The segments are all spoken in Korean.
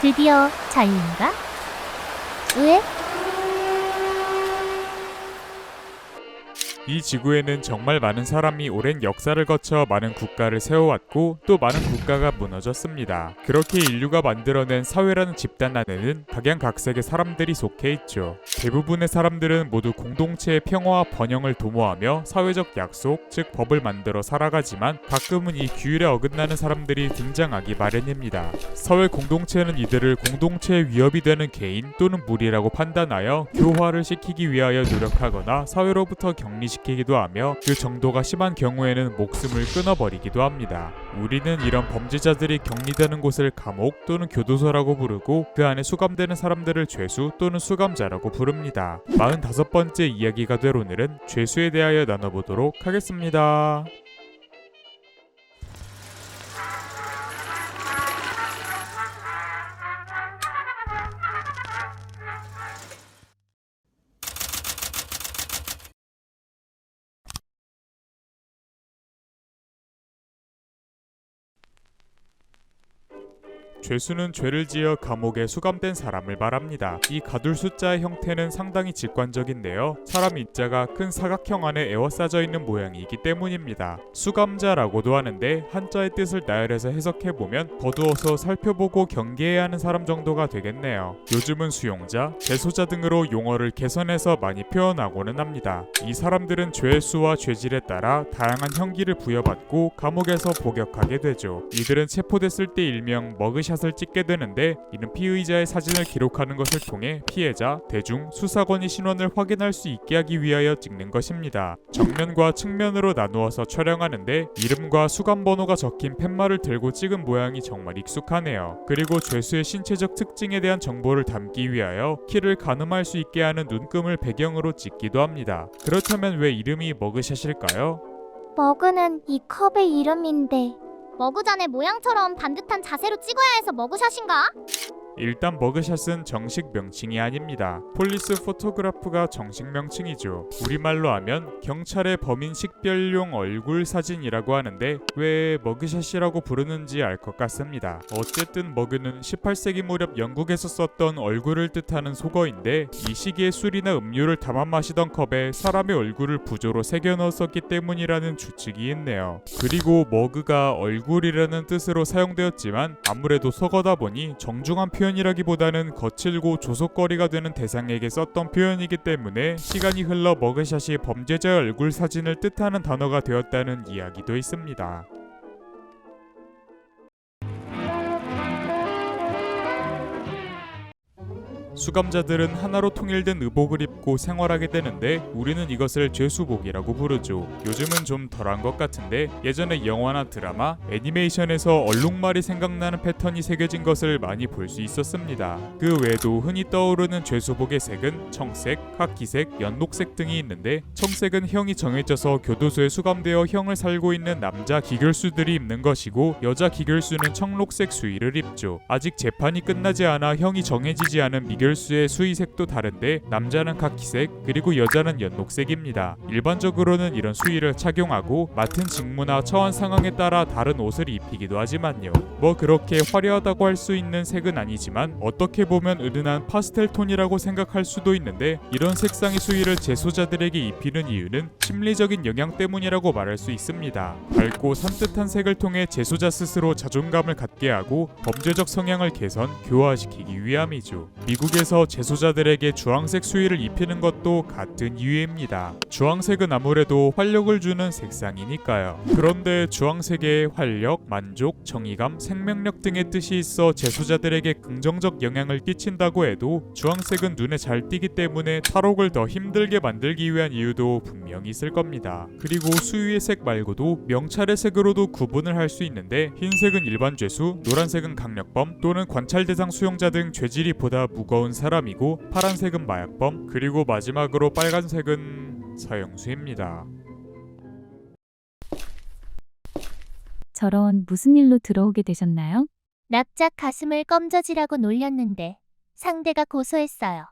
드디어 자유인가? 왜? 이 지구에는 정말 많은 사람이 오랜 역사를 거쳐 많은 국가를 세워왔고 또 많은 국가가 무너졌습니다. 그렇게 인류가 만들어낸 사회라는 집단 안에는 각양각색의 사람들이 속해 있죠. 대부분의 사람들은 모두 공동체의 평화와 번영을 도모하며 사회적 약속, 즉 법을 만들어 살아가지만 가끔은 이 규율에 어긋나는 사람들이 등장하기 마련입니다. 사회 공동체는 이들을 공동체의 위협이 되는 개인 또는 무리라고 판단하여 교화를 시키기 위하여 노력하거나 사회로부터 격리시키기도 하며 그 정도가 심한 경우에는 목숨을 끊어버리기도 합니다. 우리는 이런 범죄자들이 격리되는 곳을 감옥 또는 교도소라고 부르고 그 안에 수감되는 사람들을 죄수 또는 수감자라고 부릅니다. 45번째 이야기가 될 오늘은 죄수에 대하여 나눠보도록 하겠습니다. 죄수는 죄를 지어 감옥에 수감된 사람을 말합니다. 이 가둘 숫자의 형태는 상당히 직관적인데요. 사람 인자가 큰 사각형 안에 에워싸져 있는 모양이기 때문입니다. 수감자라고도 하는데 한자의 뜻을 나열해서 해석해보면 거두어서 살펴보고 경계해야 하는 사람 정도가 되겠네요. 요즘은 수용자, 재소자 등으로 용어를 개선해서 많이 표현하고는 합니다. 이 사람들은 죄의 수와 죄질에 따라 다양한 형기를 부여받고 감옥에서 복역하게 되죠. 이들은 체포됐을 때 일명 머그샷을 찍게 되는데 이는 피의자의 사진을 기록하는 것을 통해 피해자, 대중, 수사관의 신원을 확인할 수 있게 하기 위하여 찍는 것입니다. 정면과 측면으로 나누어서 촬영하는데 이름과 수감번호가 적힌 팻말을 들고 찍은 모양이 정말 익숙하네요. 그리고 죄수의 신체적 특징에 대한 정보를 담기 위하여 키를 가늠할 수 있게 하는 눈금을 배경으로 찍기도 합니다. 그렇다면 왜 이름이 머그샷일까요? 머그는 이 컵의 이름인데 머그잔의 모양처럼 반듯한 자세로 찍어야 해서 머그샷인가? 일단 머그샷은 정식 명칭이 아닙니다. 폴리스 포토그래프가 정식 명칭이죠. 우리말로 하면 경찰의 범인 식별용 얼굴 사진이라고 하는데 왜 머그샷이라고 부르는지 알 것 같습니다. 어쨌든 머그는 18세기 무렵 영국에서 썼던 얼굴을 뜻하는 속어인데 이 시기에 술이나 음료를 담아 마시던 컵에 사람의 얼굴을 부조로 새겨 넣었었기 때문이라는 추측이 있네요. 그리고 머그가 얼굴이라는 뜻으로 사용되었지만 아무래도 속어다 보니 정중한 표현이라기보다는 거칠고 조속거리가 되는 대상에게 썼던 표현이기 때문에 시간이 흘러 머그샷이 범죄자의 얼굴 사진을 뜻하는 단어가 되었다는 이야기도 있습니다. 수감자들은 하나로 통일된 의복을 입고 생활하게 되는데 우리는 이것을 죄수복이라고 부르죠. 요즘은 좀 덜한 것 같은데 예전에 영화나 드라마, 애니메이션에서 얼룩말이 생각나는 패턴이 새겨진 것을 많이 볼 수 있었습니다. 그 외에도 흔히 떠오르는 죄수복의 색은 청색, 카키색, 연녹색 등이 있는데 청색은 형이 정해져서 교도소에 수감되어 형을 살고 있는 남자 기결수들이 입는 것이고 여자 기결수는 청록색 수의를 입죠. 아직 재판이 끝나지 않아 형이 정해지지 않은 미결수의 수의색도 다른데 남자는 카키색 그리고 여자는 연녹색입니다. 일반적으로는 이런 수의를 착용하고 맡은 직무나 처한 상황에 따라 다른 옷을 입히기도 하지만요. 뭐 그렇게 화려하다고 할 수 있는 색은 아니지만 어떻게 보면 은은한 파스텔 톤이라고 생각할 수도 있는데 이런 색상의 수의를 재소자들에게 입히는 이유는 심리적인 영향 때문이라고 말할 수 있습니다. 밝고 산뜻한 색을 통해 재소자 스스로 자존감을 갖게 하고 범죄적 성향을 개선, 교화시키기 위함이죠. 미국에서 재소자들에게 주황색 수의를 입히는 것도 같은 이유입니다. 주황색은 아무래도 활력을 주는 색상이니까요. 그런데 주황색에 활력, 만족, 정의감, 생명력 등의 뜻이 있어 재소자들에게 긍정적 영향을 끼친다고 해도 주황색은 눈에 잘 띄기 때문에 탈옥을 더 힘들게 만들기 위한 이유도 분명히 있을 겁니다. 그리고 수의의 색 말고도 명찰의 색으로도 구분을 할 수 있는데 흰색은 일반 죄수, 노란색은 강력범 또는 관찰 대상 수용자 등 죄질이 보다 무거운 사람이고 파란색은 마약범 그리고 마지막으로 빨간색은 사형수입니다. 저런 무슨 일로 들어오게 되셨나요? 납작 가슴을 껌져지라고 놀렸는데 상대가 고소했어요.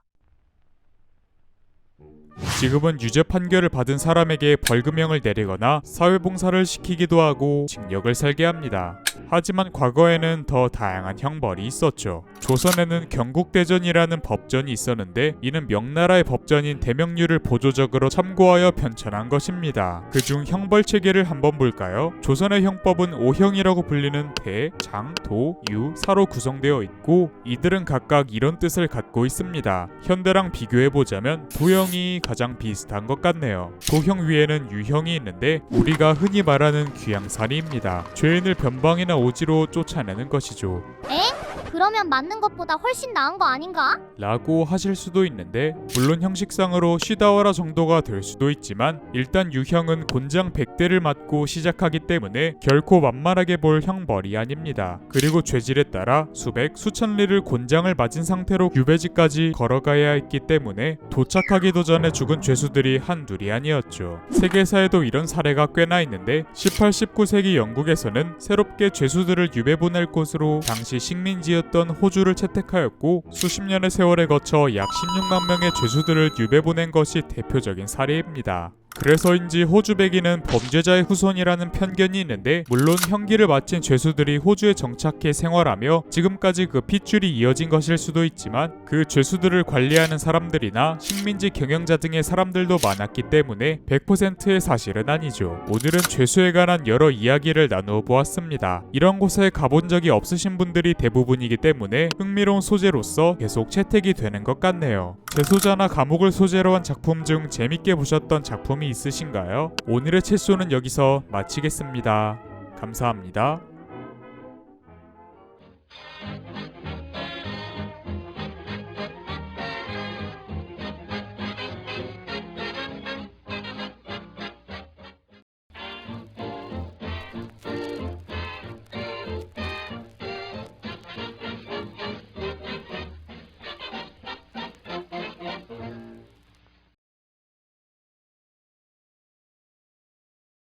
지금은 유죄 판결을 받은 사람에게 벌금형을 내리거나 사회봉사를 시키기도 하고 징역을 살게 합니다. 하지만 과거에는 더 다양한 형벌이 있었죠. 조선에는 경국대전이라는 법전이 있었는데 이는 명나라의 법전인 대명류를 보조적으로 참고하여 편찬한 것입니다. 그중 형벌 체계를 한번 볼까요? 조선의 형법은 5형이라고 불리는 대, 장, 도, 유, 사로 구성되어 있고 이들은 각각 이런 뜻을 갖고 있습니다. 현대랑 비교해보자면 도형이 가장 비슷한 것 같네요. 도형 위에는 유형이 있는데 우리가 흔히 말하는 귀양살이입니다. 죄인을 변방이나 오지로 쫓아내는 것이죠. 그러면 맞는 것보다 훨씬 나은 거 아닌가? 라고 하실 수도 있는데 물론 형식상으로 쉬다와라 정도가 될 수도 있지만 일단 유형은 곤장 100대를 맞고 시작하기 때문에 결코 만만하게 볼 형벌이 아닙니다. 그리고 죄질에 따라 수백, 수천 리를 곤장을 맞은 상태로 유배지까지 걸어가야 했기 때문에 도착하기도 전에 죽은 죄수들이 한둘이 아니었죠. 세계사에도 이런 사례가 꽤나 있는데 18, 19세기 영국에서는 새롭게 죄수들을 유배 보낼 곳으로 당시 식민지였던 호주를 채택하였고 수십 년의 세월에 거쳐 약 16만 명의 죄수들을 유배 보낸 것이 대표적인 사례입니다. 그래서인지 호주 백인은 범죄자의 후손이라는 편견이 있는데 물론 형기를 마친 죄수들이 호주에 정착해 생활하며 지금까지 그 핏줄이 이어진 것일 수도 있지만 그 죄수들을 관리하는 사람들이나 식민지 경영자 등의 사람들도 많았기 때문에 100%의 사실은 아니죠. 오늘은 죄수에 관한 여러 이야기를 나누어 보았습니다. 이런 곳에 가본 적이 없으신 분들이 대부분이기 때문에 흥미로운 소재로서 계속 채택이 되는 것 같네요. 재소자나 감옥을 소재로 한 작품 중 재밌게 보셨던 작품이 있으신가요? 오늘의 채쇼는 여기서 마치겠습니다. 감사합니다.